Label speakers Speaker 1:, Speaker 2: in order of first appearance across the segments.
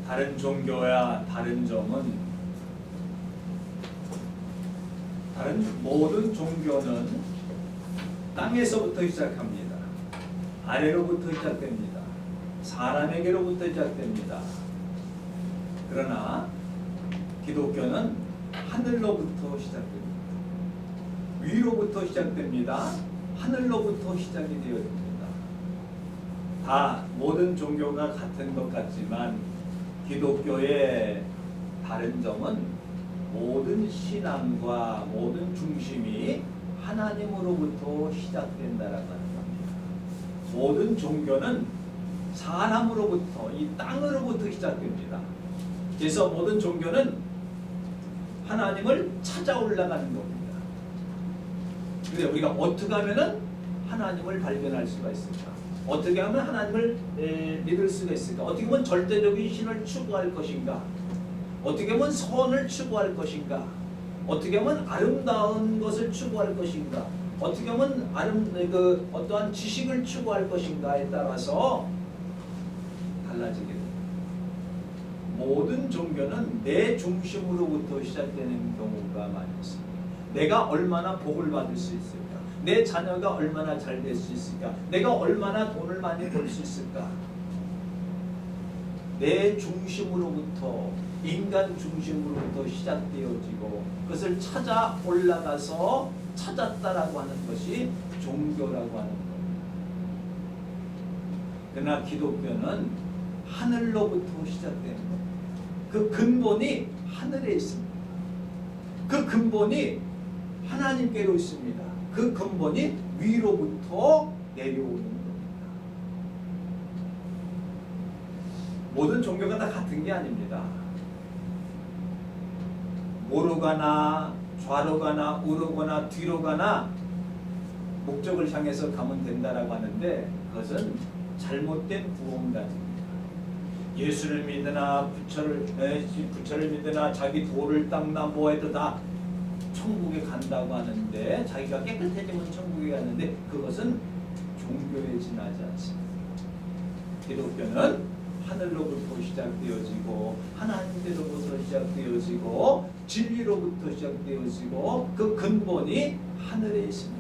Speaker 1: 다른 종교야 다른 점은 다른 모든 종교는 땅에서부터 시작합니다. 아래로부터 시작됩니다. 사람에게로부터 시작됩니다. 그러나 기독교는 하늘로부터 시작됩니다. 위로부터 시작됩니다. 하늘로부터 시작이 되어집니다. 다 모든 종교가 같은 것 같지만 기독교의 다른 점은 모든 신앙과 모든 중심이 하나님으로부터 시작된다라고 하는 겁니다. 모든 종교는 사람으로부터, 이 땅으로부터 시작됩니다. 그래서 모든 종교는 하나님을 찾아 올라가는 겁니다. 근데 우리가 어떻게 하면은 하나님을 발견할 수가 있을까? 어떻게 하면 하나님을 믿을 수가 있을까? 어떻게 하면 절대적인 신을 추구할 것인가? 어떻게 하면 선을 추구할 것인가? 어떻게 하면 아름다운 것을 추구할 것인가? 어떻게 하면 어떠한 지식을 추구할 것인가에 따라서 달라지게 됩니다. 모든 종교는 내 중심으로부터 시작되는 경우가 많이 있습니다. 내가 얼마나 복을 받을 수 있을까? 내 자녀가 얼마나 잘 될 수 있을까? 내가 얼마나 돈을 많이 벌 수 있을까? 내 중심으로부터, 인간 중심으로부터 시작되어지고 그것을 찾아 올라가서 찾았다라고 하는 것이 종교라고 하는 겁니다. 그러나 기독교는 하늘로부터 시작되는 겁니다. 그 근본이 하늘에 있습니다. 그 근본이 하나님께로 있습니다. 그 근본이 위로부터 내려오는 겁니다. 모든 종교가 다 같은 게 아닙니다. 모로 가나 좌로 가나 우로 가나 뒤로 가나 목적을 향해서 가면 된다라고 하는데 그것은 잘못된 구원관입니다. 예수를 믿으나 부처를 믿으나 자기 돌을 닦나 뭐해도 다 천국에 간다고 하는데 자기가 깨끗해지면 천국에 가는데 그것은 종교에 지나지 않습니다. 기독교는 하늘로부터 시작되어지고 하나님께로부터 시작되어지고 진리로부터 시작되어지고 그 근본이 하늘에 있습니다.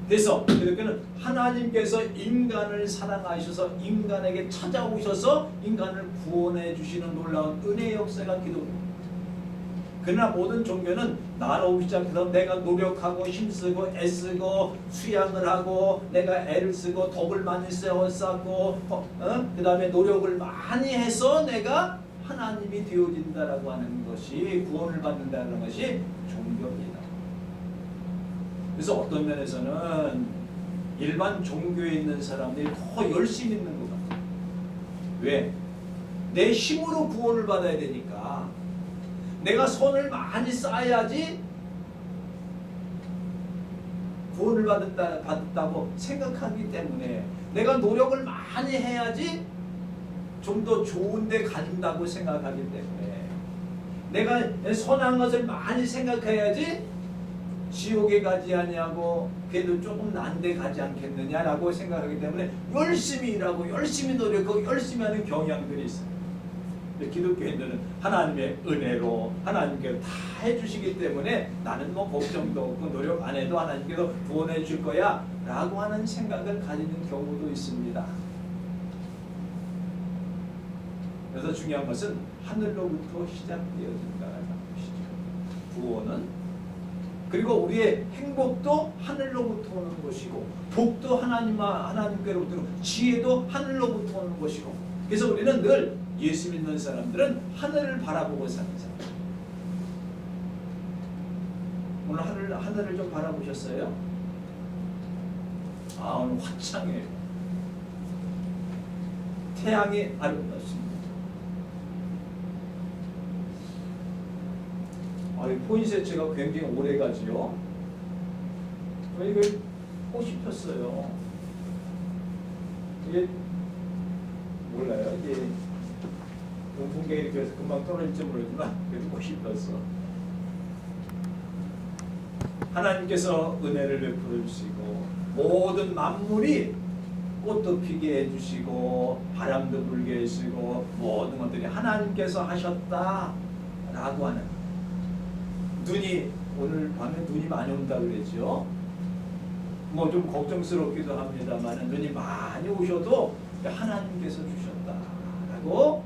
Speaker 1: 그래서 기독교는 하나님께서 인간을 사랑하셔서 인간에게 찾아오셔서 인간을 구원해 주시는 놀라운 은혜의 역사가 기독교입니다. 그러나 모든 종교는 나로 시작해서 내가 노력하고 힘쓰고 애쓰고 수양을 하고 내가 애를 쓰고 덕을 많이 쌓고 그 다음에 노력을 많이 해서 내가 하나님이 되어진다라고 하는 것이 구원을 받는다는 것이 종교입니다. 그래서 어떤 면에서는 일반 종교에 있는 사람들이 더 열심히 있는 것 같아요. 왜? 내 힘으로 구원을 받아야 되니까 내가 선을 많이 쌓아야지 구원을 받았다고 생각하기 때문에 내가 노력을 많이 해야지 좀 더 좋은 데 간다고 생각하기 때문에 내가 선한 것을 많이 생각해야지 지옥에 가지 아니하고 그래도 조금 난 데 가지 않겠느냐라고 생각하기 때문에 열심히 일하고 열심히 노력하고 열심히 하는 경향들이 있어요. 기독교인들은 하나님의 은혜로 하나님께서 다 해주시기 때문에 나는 뭐 걱정도 없고 노력 안 해도 하나님께서 구원해 줄 거야 라고 하는 생각을 가지는 경우도 있습니다. 그래서 중요한 것은 하늘로부터 시작되어진다는 것이죠. 구원은 그리고 우리의 행복도 하늘로부터 오는 것이고 복도 하나님께로부터 지혜도 하늘로부터 오는 것이고 그래서 우리는 늘 예수 믿는 사람들은 하늘을 바라보고 사는 사람. 오늘 하늘을 좀 바라보셨어요? 오늘 화창해요. 태양이 아름답습니다. 이 포인세체가 굉장히 오래 가지요. 이거 꽃이 폈어요. 이게 몰라요. 이게 용풍경이 이렇게 해서 금방 떨어질지 모르지만 그래도 꽃이 폈어. 하나님께서 은혜를 베풀어 주시고 모든 만물이 꽃도 피게 해주시고 바람도 불게 해주시고 모든 것들이 하나님께서 하셨다라고 하는. 눈이 오늘 밤에 눈이 많이 온다 그랬죠. 뭐 좀 걱정스럽기도 합니다만 눈이 많이 오셔도 하나님께서 주셨다라고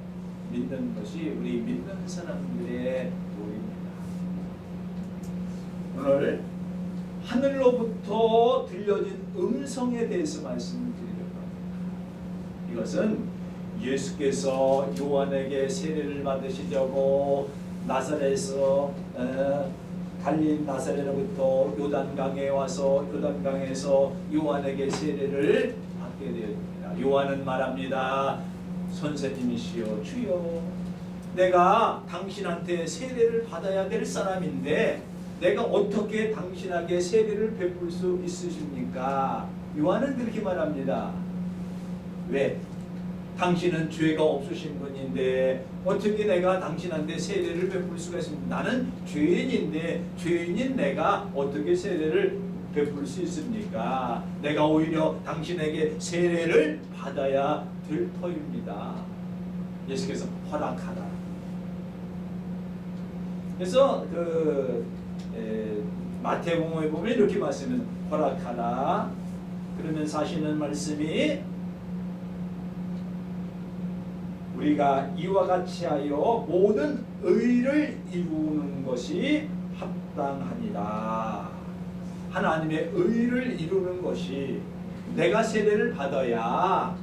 Speaker 1: 믿는 것이 우리 믿는 사람들의 도리입니다. 오늘 하늘로부터 들려진 음성에 대해서 말씀을 드리려고 합니다. 이것은 예수께서 요한에게 세례를 받으시려고 나사렛에서 갈릴리 나사렛으로부터 요단강에 와서 요단강에서 요한에게 세례를 받게 되었습니다. 요한은 말합니다. 선생님이시여 주여, 내가 당신한테 세례를 받아야 될 사람인데 내가 어떻게 당신에게 세례를 베풀 수 있으십니까? 요한은 그렇게 말합니다. 왜? 당신은 죄가 없으신 분인데 어떻게 내가 당신한테 세례를 베풀 수가 있습니까? 나는 죄인인데 죄인인 내가 어떻게 세례를 베풀 수 있습니까? 내가 오히려 당신에게 세례를 받아야 될 터입니다. 예수께서 허락하라. 그래서 마태복음에 보면 이렇게 말씀합니다. 허락하라. 그러면서 하시는 말씀이 우리가 이와 같이 하여 모든 의를 이루는 것이 합당하니라. 하나님의 의를 이루는 것이 내가 세례를 받아야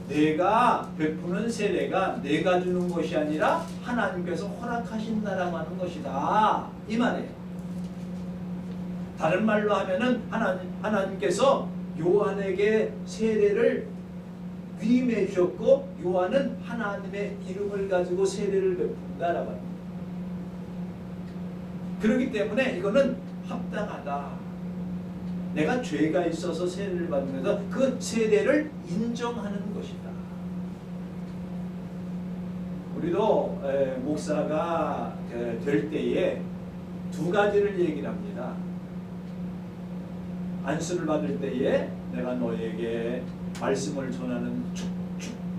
Speaker 1: 내가 베푸는 세례가 내가 주는 것이 아니라 하나님께서 허락하신다라고 하는 것이다. 이 말이에요. 다른 말로 하면은 하나님께서 요한에게 세례를 위임해 주셨고 요한은 하나님의 이름을 가지고 세례를 베푼다라고 합니다. 그렇기 때문에 이거는 합당하다. 내가 죄가 있어서 세례를 받으면서 그 세례를 인정하는 것이다. 우리도 목사가 될 때에 두 가지를 얘기를 합니다. 안수를 받을 때에 내가 너에게 말씀을 전하는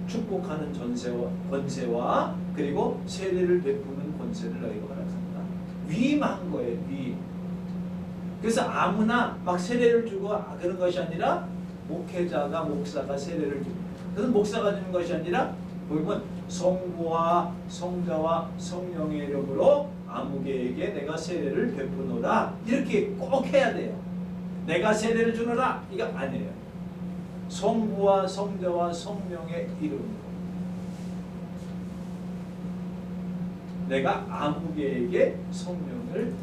Speaker 1: 축복하는 권세와 그리고 세례를 베푸는 권세를 너희가 허락한다. 위임한 거예요. 위임. 그래서 아무나 막 세례를 주고 그런 것이 아니라 목사가 세례를 줍니다. 그래서 목사가 주는 것이 아니라 보면 성부와 성자와 성령의 이름으로 아무개에게 내가 세례를 베푸노라. 이렇게 꼭 해야 돼요. 내가 세례를 주노라 이거 아니에요. 성부와 성자와 성령의 이름으로 내가 아무개에게 성령을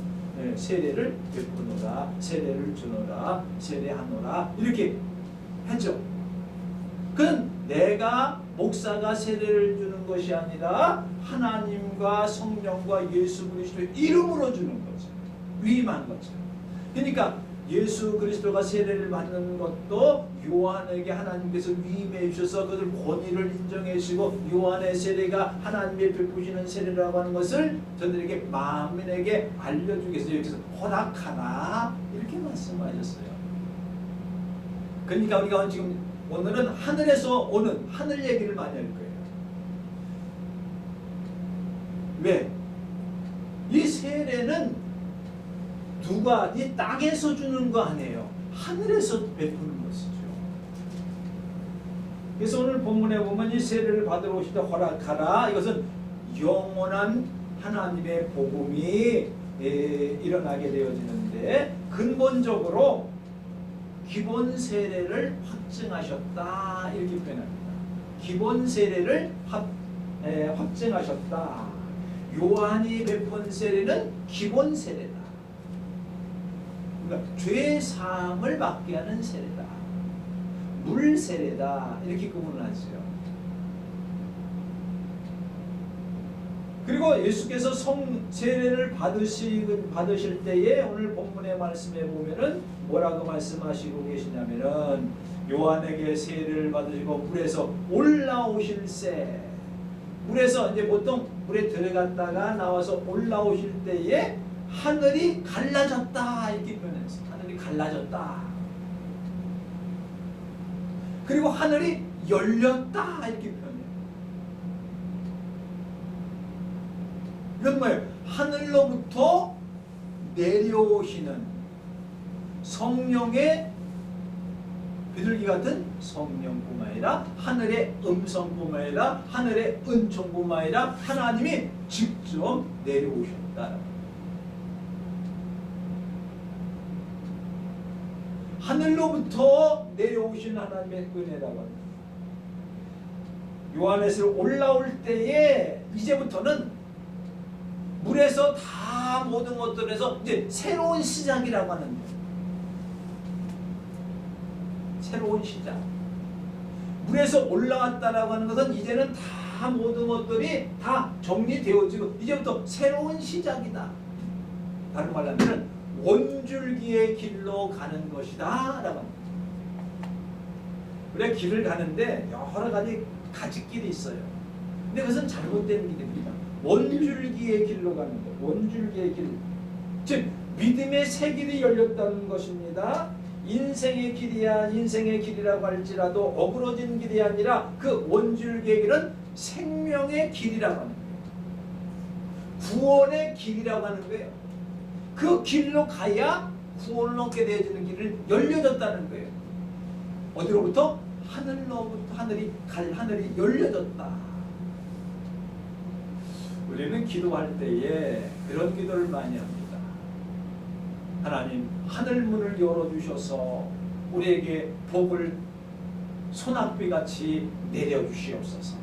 Speaker 1: 세례를 베푸노라, 세례를 주노라, 세례하노라 이렇게 하죠. 그건 내가 목사가 세례를 주는 것이 아니라 하나님과 성령과 예수 그리스도의 이름으로 주는 거죠. 위임한 거죠. 그러니까 예수 그리스도가 세례를 받는 것도 요한에게 하나님께서 위임해 주셔서 그들 권위를 인정해 주시고 요한의 세례가 하나님의 베푸시는 세례라고 하는 것을 저들에게 만민에게 알려주겠어요. 여기서 허락하라 이렇게 말씀하셨어요. 그러니까 우리가 지금 오늘은 하늘에서 오는 하늘 얘기를 많이 할 거예요. 왜? 이 세례는 누가 이 땅에서 주는 거 아니에요. 하늘에서 베푸는 것이죠. 그래서 오늘 본문에 보면 이 세례를 받으러 오실 때 허락하라. 이것은 영원한 하나님의 복음이 일어나게 되어지는데 근본적으로 기본 세례를 확증하셨다 이렇게 표현합니다. 기본 세례를 확증하셨다. 요한이 베푼 세례는 기본 세례다. 그러니까 죄 사함을 받게 하는 세례다. 물 세례다 이렇게 구분을 하죠. 그리고 예수께서 세례를 받으실 때에 오늘 본문의 말씀에 보면은 뭐라고 말씀하시고 계시냐면은 요한에게 세례를 받으시고 물에서 올라오실 새 물에서 이제 보통 물에 들어갔다가 나와서 올라오실 때에 하늘이 갈라졌다 이렇게 표현했어요. 하늘이 갈라졌다. 그리고 하늘이 열렸다 이렇게 표현해요. 이건 뭐예요? 하늘로부터 내려오시는 성령의 비둘기 같은 성령뿐만 아니라 하늘의 음성뿐만 아니라 하늘의 은총뿐만 아니라 하나님이 직접 내려오셨다. 하늘로부터 내려오신 하나님의 은혜라고 합니다. 요한에서 올라올 때에 이제부터는 물에서 다 모든 것들에서 이제 새로운 시작이라고 하는 거예요. 새로운 시작. 물에서 올라왔다라고 하는 것은 이제는 다 모든 것들이 다 정리되어지고 이제부터 새로운 시작이다. 다른 말로 하면 원줄기의 길로 가는 것이다 라고 합니다. 그래 길을 가는데 여러 가지 가지길이 있어요. 근데 그것은 잘못된 길입니다. 원줄기의 길로 가는 것. 원줄기의 길. 즉 믿음의 새 길이 열렸다는 것입니다. 인생의 길이야 인생의 길이라고 할지라도 어그러진 길이 아니라 그 원줄기의 길은 생명의 길이라고 하는 거예요. 구원의 길이라고 하는 거예요. 그 길로 가야 구원을 얻게 되어지는 길을 열려졌다는 거예요. 어디로부터? 하늘로부터 하늘이 열려졌다. 우리는 기도할 때에 그런 기도를 많이 합니다. 하나님 하늘문을 열어주셔서 우리에게 복을 소낙비같이 내려주시옵소서.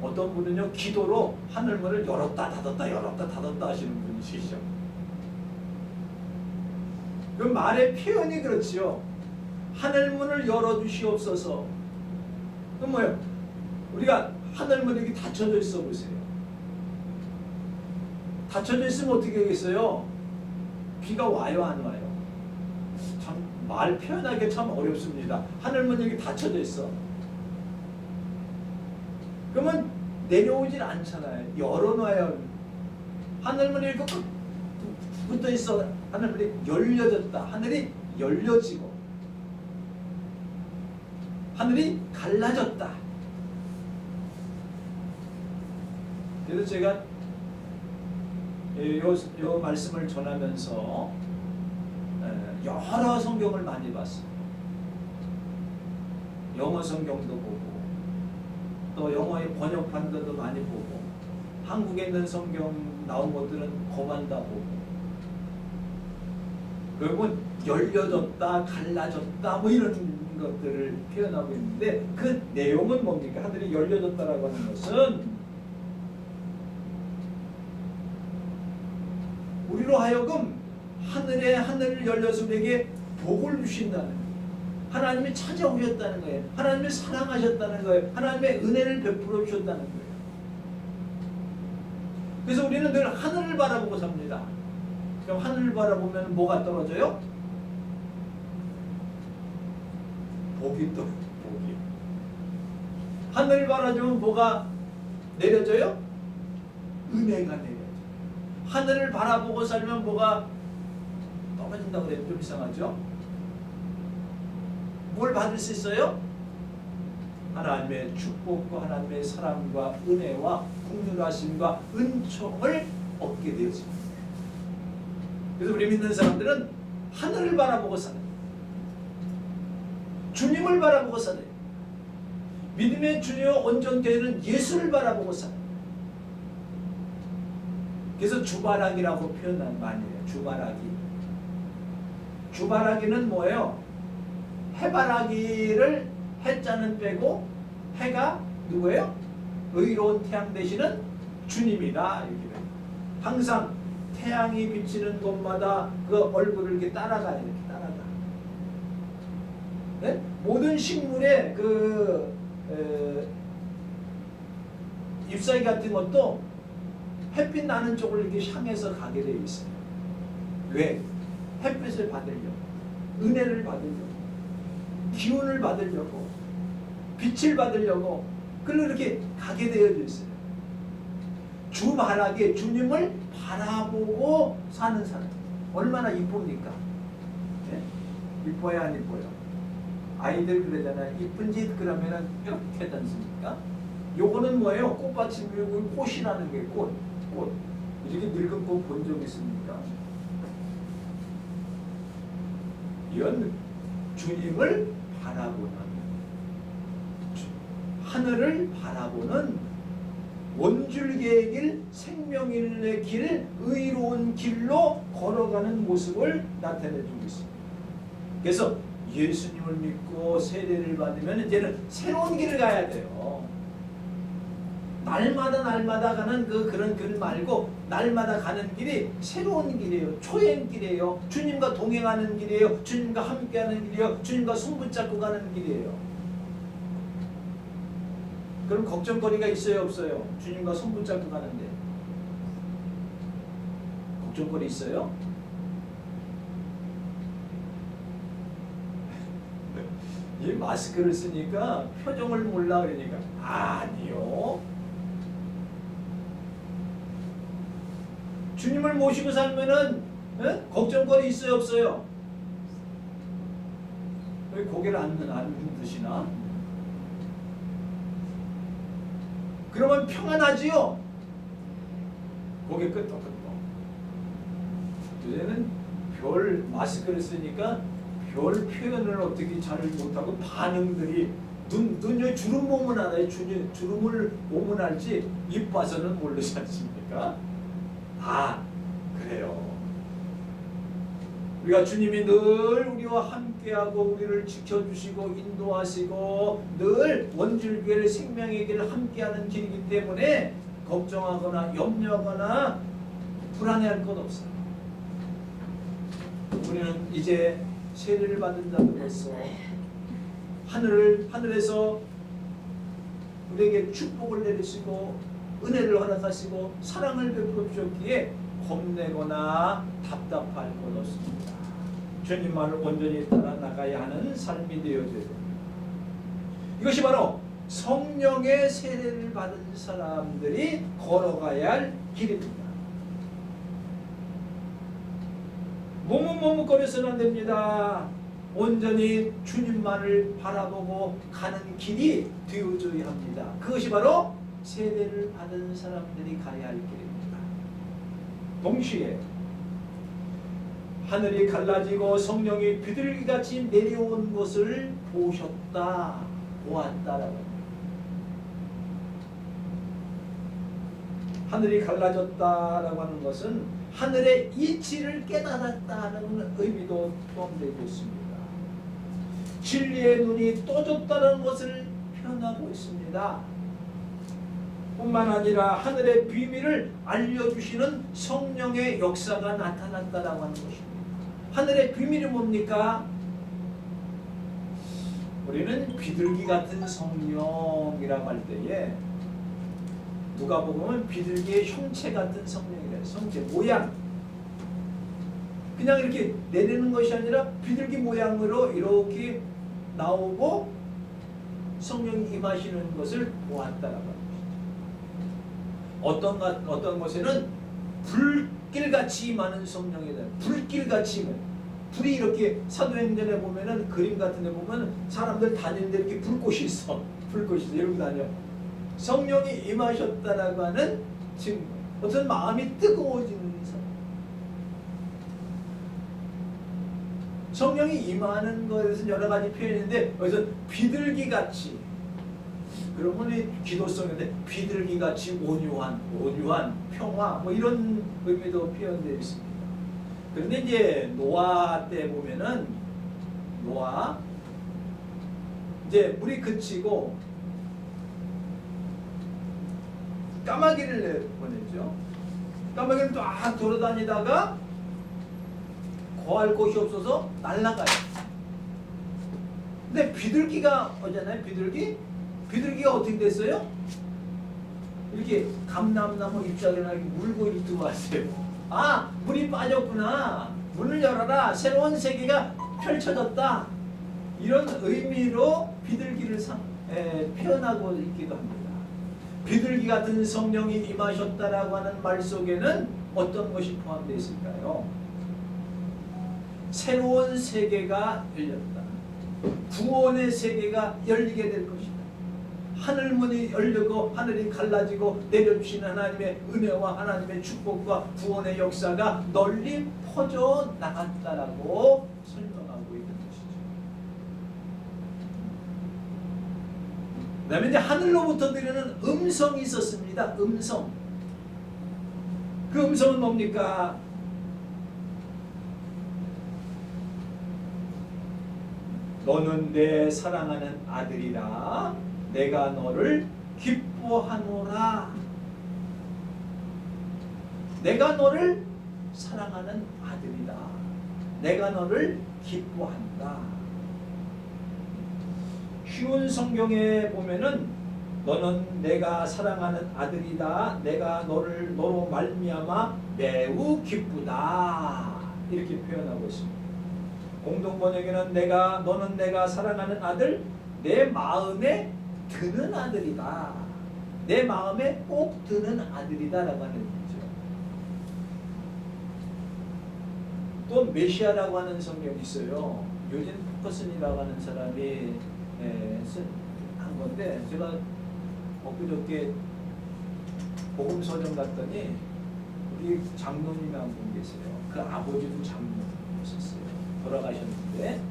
Speaker 1: 어떤 분은요 기도로 하늘문을 열었다 닫았다 열었다 닫았다 하시는 분이시죠. 그 말의 표현이 그렇지요. 하늘문을 열어주시옵소서. 그럼 뭐예요? 우리가 하늘문이 이렇게 닫혀져 있어 보세요. 닫혀져 있으면 어떻게 되겠어요? 비가 와요 안 와요? 참 말 표현하기 참 어렵습니다. 하늘문이 이렇게 닫혀져 있어. 그러면 내려오질 않잖아요. 열어놔요. 하늘문이 이렇게 붙어 있어. 하늘문이 열려졌다. 하늘이 열려지고 하늘이 갈라졌다. 그래서 제가 요 말씀을 전하면서 여러 성경을 많이 봤어요. 영어 성경도 보고 또 영어의 번역판들도 많이 보고 한국에 있는 성경 나온 것들은 거만 다 보고 결국은 열려졌다 갈라졌다 뭐 이런 것들을 표현하고 있는데 그 내용은 뭡니까? 하늘이 열려졌다라고 하는 것은 우리로 하여금 하늘을 열려서 우리에게 복을 주신다는 거예요. 하나님이 찾아오셨다는 거예요. 하나님이 사랑하셨다는 거예요. 하나님의 은혜를 베풀어 주셨다는 거예요. 그래서 우리는 늘 하늘을 바라보고 삽니다. 그럼 하늘을 바라보면 뭐가 떨어져요? 복이 떨어져요. 복이. 하늘을 바라보면 뭐가 내려져요? 은혜가 내려져요. 하늘을 바라보고 살면 뭐가 떨어진다고 그래요? 좀 이상하죠? 뭘 받을 수 있어요? 하나님의 축복과 하나님의 사랑과 은혜와 긍휼하심과 은총을 얻게 되어집니다. 그래서 우리 믿는 사람들은 하늘을 바라보고 살아요. 주님을 바라보고 살아요. 믿음의 주요 온전되는 예수를 바라보고 살아요. 그래서 주바라기라고 표현한 말이에요. 주바라기. 주바라기는 뭐예요? 해바라기를 해자는 빼고 해가 누구예요? 의로운 태양 되시는 주님이다. 이렇게 돼요. 항상 태양이 비치는 곳마다 그 얼굴을 이렇게 따라가요. 이렇게 따라가. 네? 모든 식물의 그 잎사귀 같은 것도 햇빛 나는 쪽을 이렇게 향해서 가게 되어 있어요. 왜? 햇빛을 받으려고, 은혜를 받으려고, 기운을 받으려고, 빛을 받으려고, 그걸로 이렇게 가게 되어져 있어요. 주바라기, 주님을 바라보고 사는 사람. 얼마나 이쁩니까? 네? 이뻐요 안 이뻐요? 아이들 그러잖아요. 이쁜 짓 그러면은 이렇게 하지 않습니까? 요거는 뭐예요? 꽃받침이고 꽃이라는 게 꽃. 이렇게 늙은 꽃 본 적 있습니까? 이건 주님을 바라보는, 하늘을 바라보는 원줄기의 길, 생명의 길, 의로운 길로 걸어가는 모습을 나타내주고 있습니다. 그래서 예수님을 믿고 세례를 받으면 이제는 새로운 길을 가야 돼요. 날마다 가는 그런 길 말고 날마다 가는 길이 새로운 길이에요. 초행길이에요. 주님과 동행하는 길이에요. 주님과 함께하는 길이에요. 주님과 손 붙잡고 가는 길이에요. 그럼 걱정거리가 있어요 없어요? 주님과 손 붙잡고 가는데 걱정거리 있어요? 이 마스크를 쓰니까 표정을 몰라 그러니까 아니요. 주님을 모시고 살면은 걱정거리 있어요 없어요? 왜 고개를 안 드시나? 그러면 평안하지요? 고개 끄덕끄덕. 요새는 별 마스크를 쓰니까 별 표현을 어떻게 잘 못하고 반응들이 눈에 주름 보면 알아요. 주름을 보면 알지 입 봐서는 모르지 않습니까? 아 그래요. 우리가 주님이 늘 우리와 함께하고 우리를 지켜주시고 인도하시고 늘 원줄기를 생명의 길을 함께하는 길이기 때문에 걱정하거나 염려하거나 불안해할 것 없어요. 우리는 이제 세례를 받은 자로서 하늘에서 우리에게 축복을 내리시고 은혜를 허락하시고 사랑을 베풀어 주셨기에 겁내거나 답답할 것 없습니다. 주님만을 온전히 따라 나가야 하는 삶이 되어져야 됩니다. 이것이 바로 성령의 세례를 받은 사람들이 걸어가야 할 길입니다. 머뭇머뭇거려서는 안 됩니다. 온전히 주님만을 바라보고 가는 길이 되어줘야 합니다. 그것이 바로 세례를 받은 사람들이 가야 할 길입니다. 동시에 하늘이 갈라지고 성령이 비둘기같이 내려온 것을 보았다라고 합니다. 하늘이 갈라졌다라고 하는 것은 하늘의 이치를 깨달았다는 의미도 포함되고 있습니다. 진리의 눈이 떠졌다는 것을 표현하고 있습니다. 뿐만 아니라 하늘의 비밀을 알려주시는 성령의 역사가 나타났다라고 하는 것입니다. 하늘의 비밀이 뭡니까? 우리는 비둘기 같은 성령이라고 할 때에 누가복음은 비둘기의 형체 같은 성령이래요. 형체, 모양. 그냥 이렇게 내리는 것이 아니라 비둘기 모양으로 이렇게 나오고 성령이 임하시는 것을 보았다라고 합니다. 어떤 것에는 불길같이 임하는 성령이다. 불길같이 불이 이렇게 사도행전에 보면은 그림 같은 데 보면 사람들 다니는데 이렇게 불꽃이 있어. 이러고 다녀. 성령이 임하셨다라고 하는 증거. 어떤 마음이 뜨거워지는 사람. 성령이 임하는 것에서 여러 가지 표현인데 여기서 비둘기같이, 그러면 기도성인데 비둘기같이 온유한 평화 뭐 이런 의미도 표현되어 있습니다. 그런데 이제 노아 때 보면은 노아 이제 물이 그치고 까마귀를 보냈죠. 까마귀는 쫙 돌아다니다가 거할 곳이 없어서 날아가요. 근데 비둘기가 오잖아요. 비둘기가 어떻게 됐어요? 이렇게 감람나무 잎사귀를 이렇게 물고 이렇게 들어왔어요. 아, 물이 빠졌구나. 문을 열어라. 새로운 세계가 펼쳐졌다. 이런 의미로 비둘기를 표현하고 있기도 합니다. 비둘기 같은 성령이 임하셨다라고 하는 말 속에는 어떤 것이 포함되어 있을까요? 새로운 세계가 열렸다. 구원의 세계가 열리게 될 것이다. 하늘문이 열리고 하늘이 갈라지고 내려주시는 하나님의 은혜와 하나님의 축복과 구원의 역사가 널리 퍼져 나갔다라고 설명하고 있는 것이죠. 그 다음에 이제 하늘로부터 들리는 음성이 있었습니다. 음성. 그 음성은 뭡니까? 너는 내 사랑하는 아들이라 내가 너를 기뻐하노라. 내가 너를 사랑하는 아들이다. 내가 너를 기뻐한다. 쉬운 성경에 보면은 너는 내가 사랑하는 아들이다. 내가 너로 말미암아 매우 기쁘다. 이렇게 표현하고 있습니다. 공동 번역에는 너는 내가 사랑하는 아들, 내 마음에 드는 아들이다. 내 마음에 꼭 드는 아들이다라고 하는 거죠. 또 메시아라고 하는 성경이 있어요. 요진 포커슨이라고 하는 사람이 한 건데, 제가 엊그저께 복음서점 갔더니 우리 장로님이 한 분 계세요. 그 아버지도 장로님이셨어요. 돌아가셨는데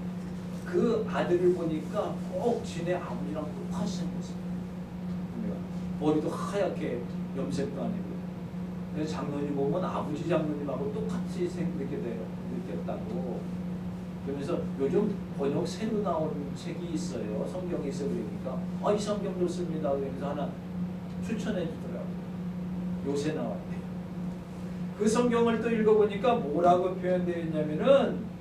Speaker 1: 그 아들을 보니까 꼭 지네 아버지랑 똑같이 생겼어요. 머리도 하얗게 염색도 안 해고. 그래서 장로님 보면 아버지 장로님하고 똑같이 느꼈다고. 그러면서 요즘 번역 새로 나온 책이 있어요. 성경이 있어 그러니까 이 성경 좋습니다. 그러면서 하나 추천해 주더라고요. 요새 나왔대요. 그 성경을 또 읽어보니까 뭐라고 표현되어 있냐면은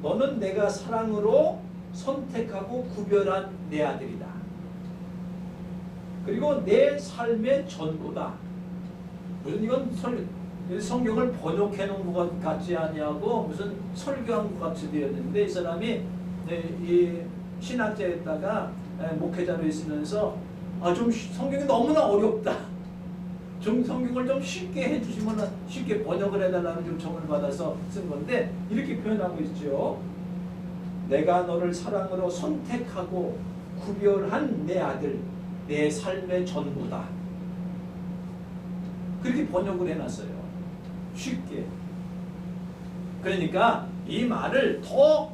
Speaker 1: 너는 내가 사랑으로 선택하고 구별한 내 아들이다. 그리고 내 삶의 전부다. 무슨 이건 성경을 번역해 놓은 것 같지 아니하고 무슨 설교한 것 같이 되었는데, 이 사람이 이 신학자에다가 목회자로 있으면서 좀 성경이 너무나 어렵다. 좀 성경을 좀 쉽게 해주시면 쉽게 번역을 해달라는 요청을 받아서 쓴 건데 이렇게 표현하고 있죠. 내가 너를 사랑으로 선택하고 구별한 내 아들, 내 삶의 전부다. 그렇게 번역을 해놨어요. 쉽게. 그러니까 이 말을 더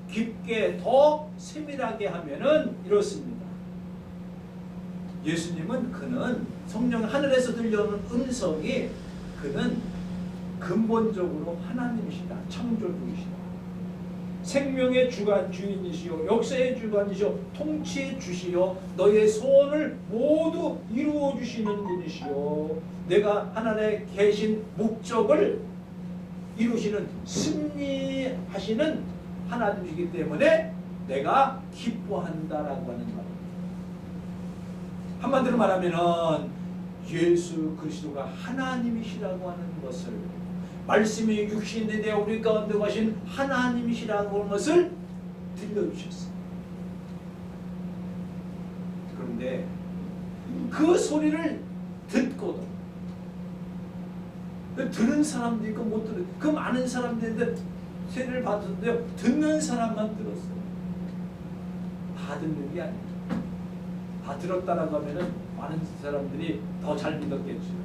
Speaker 1: 깊게 더 세밀하게 하면은 이렇습니다. 예수님은 그는 성령 하늘에서 들려오는 음성이 그는 근본적으로 하나님이시다. 창조주이시다. 생명의 주인이시요 역사의 주관이시요 통치의 주시요 너의 소원을 모두 이루어 주시는 분이시요 내가 하나님에 계신 목적을 이루시는 승리하시는 하나님이시기 때문에 내가 기뻐한다라고 하는 말입니다. 한마디로 말하면은 예수 그리스도가 하나님이시라고 하는 것을, 말씀이 육신이 되어 우리 가운데 가신 하나님이시라고 하는 것을 들려주셨어요. 그런데 그 소리를 듣고도 들은 사람도 있고 못 들은, 그 많은 사람들인데 세례를 받았는데요, 듣는 사람만 들었어요. 다 듣는 게 아니에요. 다 들었다라고 하면은 많은 사람들이 더 잘 믿었겠죠.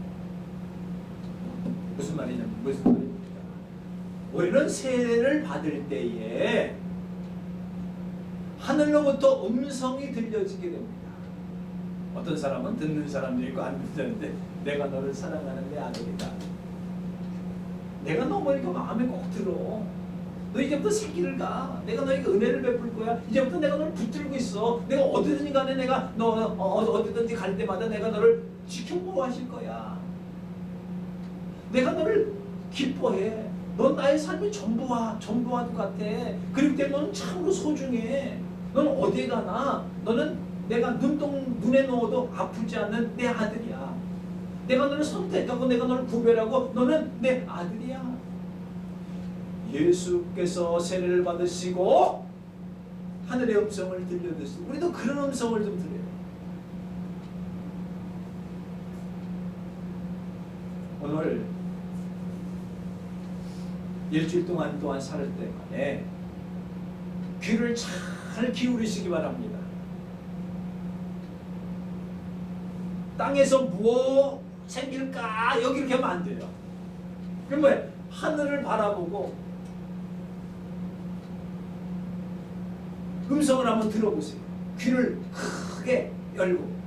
Speaker 1: 무슨 말이냐면 무슨 말입니까? 우리는 세례를 받을 때에 하늘로부터 음성이 들려지게 됩니다. 어떤 사람은 듣는 사람도 있고 안 듣는데 내가 너를 사랑하는 내 아들이다. 내가 너 보니까 마음에 꼭 들어. 너 이제부터 새 길을 가. 내가 너에게 은혜를 베풀 거야. 이제부터 내가 너를 붙들고 있어. 내가 어디든지 간에 내가 너 어디든지 갈 때마다 내가 너를 지켜보호하실 거야. 내가 너를 기뻐해. 넌 나의 삶의 전부와 똑같아. 그렇기 때문에 너는 참으로 소중해. 너는 어디에 가나 너는 내가 눈에 넣어도 아프지 않는 내 아들이야. 내가 너를 선택하고 내가 너를 구별하고 너는 내 아들이야. 예수께서 세례를 받으시고 하늘의 음성을 들려드렸어요. 우리도 그런 음성을 좀 들어요. 오늘 일주일 동안 살을 때만에 귀를 잘 기울이시기 바랍니다. 땅에서 뭐 생길까 여기 이렇게 하면 안 돼요. 그럼 뭐야? 하늘을 바라보고 음성을 한번 들어보세요. 귀를 크게 열고.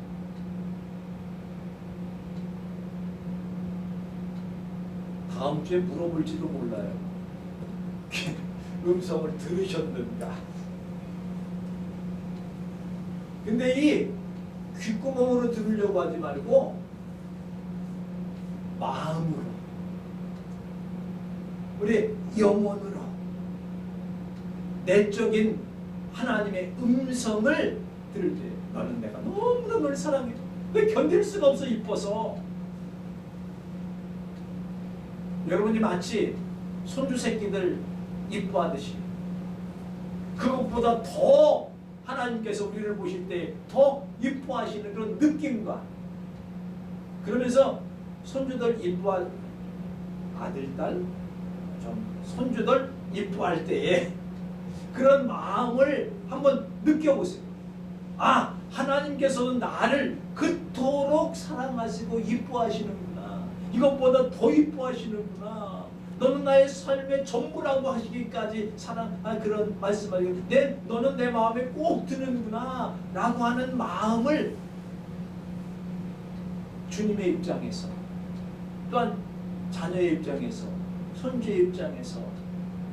Speaker 1: 다음 주에 물어볼지도 몰라요. 음성을 들으셨는가? 근데 이 귓구멍으로 들으려고 하지 말고 마음으로, 우리 영혼으로 내적인 하나님의 음성을 들을 때 너는 내가 너무나 널 사랑해. 왜 견딜 수가 없어, 이뻐서. 여러분이 마치 손주 새끼들 이뻐하듯이 그것보다 더 하나님께서 우리를 보실 때 더 이뻐하시는 그런 느낌과, 그러면서 손주들 이뻐할 아들, 딸, 좀 손주들 이뻐할 때에 그런 마음을 한번 느껴보세요. 아, 하나님께서는 나를 그토록 사랑하시고 이뻐하시는구나. 이것보다 더 이뻐하시는구나. 너는 나의 삶의 전부라고 하시기까지 그런 말씀을 너는 내 마음에 꼭 드는구나 라고 하는 마음을 주님의 입장에서, 또한 자녀의 입장에서, 손주의 입장에서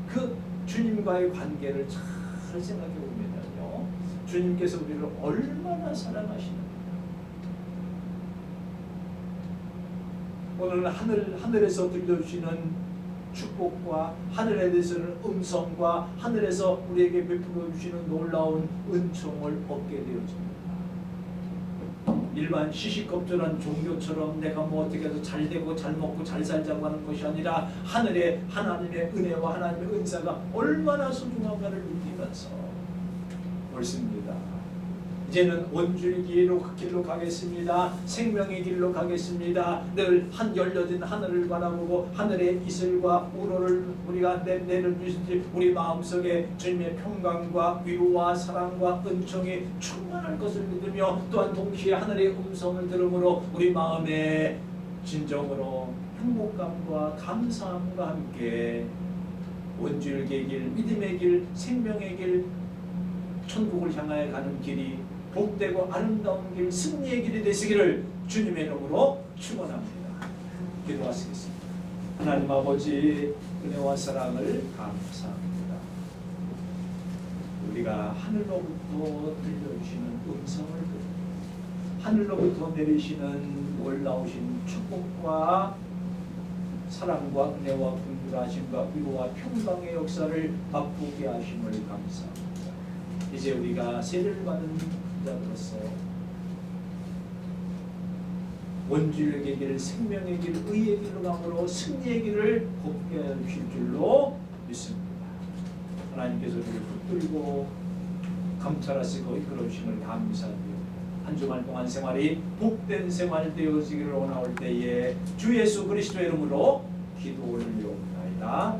Speaker 1: 그 주님과의 관계를 잘 생각해 보면요, 주님께서 우리를 얼마나 사랑하시는가. 오늘 하늘에서 들려주시는 축복과 하늘에 대해서는 음성과 하늘에서 우리에게 베풀어 주시는 놀라운 은총을 얻게 되어집니다. 일반 시시겁절한 종교처럼 내가 뭐 어떻게 해서 잘 되고 잘 먹고 잘 살자고 하는 것이 아니라 하늘의 하나님의 은혜와 하나님의 은사가 얼마나 소중한가를 느끼면서 옳습니다. 이제는 원줄기로 그 길로 가겠습니다. 생명의 길로 가겠습니다. 늘 한 열려진 하늘을 바라보고 하늘의 이슬과 우러를 우리가 내려주시지 우리 마음속에 주님의 평강과 위로와 사랑과 은총이 충만할 것을 믿으며, 또한 동시에 하늘의 음성을 들음으로 우리 마음에 진정으로 행복감과 감사함과 함께 원줄기의 길, 믿음의 길, 생명의 길, 천국을 향하여 가는 길이 복되고 아름다운 길, 승리의 길이 되시기를 주님의 이름으로 축원합니다. 기도하시겠습니다. 하나님 아버지, 은혜와 사랑을 감사합니다. 우리가 하늘로부터 들려주시는 음성을 듣고 하늘로부터 내리시는 놀라우신 축복과 사랑과 은혜와 긍휼하심과 위로와 평강의 역사를 맛보게 하심을 감사합니다. 이제 우리가 세례를 받은 자로서 원주의 길, 생명의 길, 의의 길로 가므로 승리의 길을 곱게 하실 줄로 믿습니다. 하나님께서 우리를 붙들고 감찰하시고 이끌어주심을 감사드리고 한 주말 동안 생활이 복된 생활 되어지기를 원하올 때에 주 예수 그리스도의 이름으로 기도 올리옵나이다.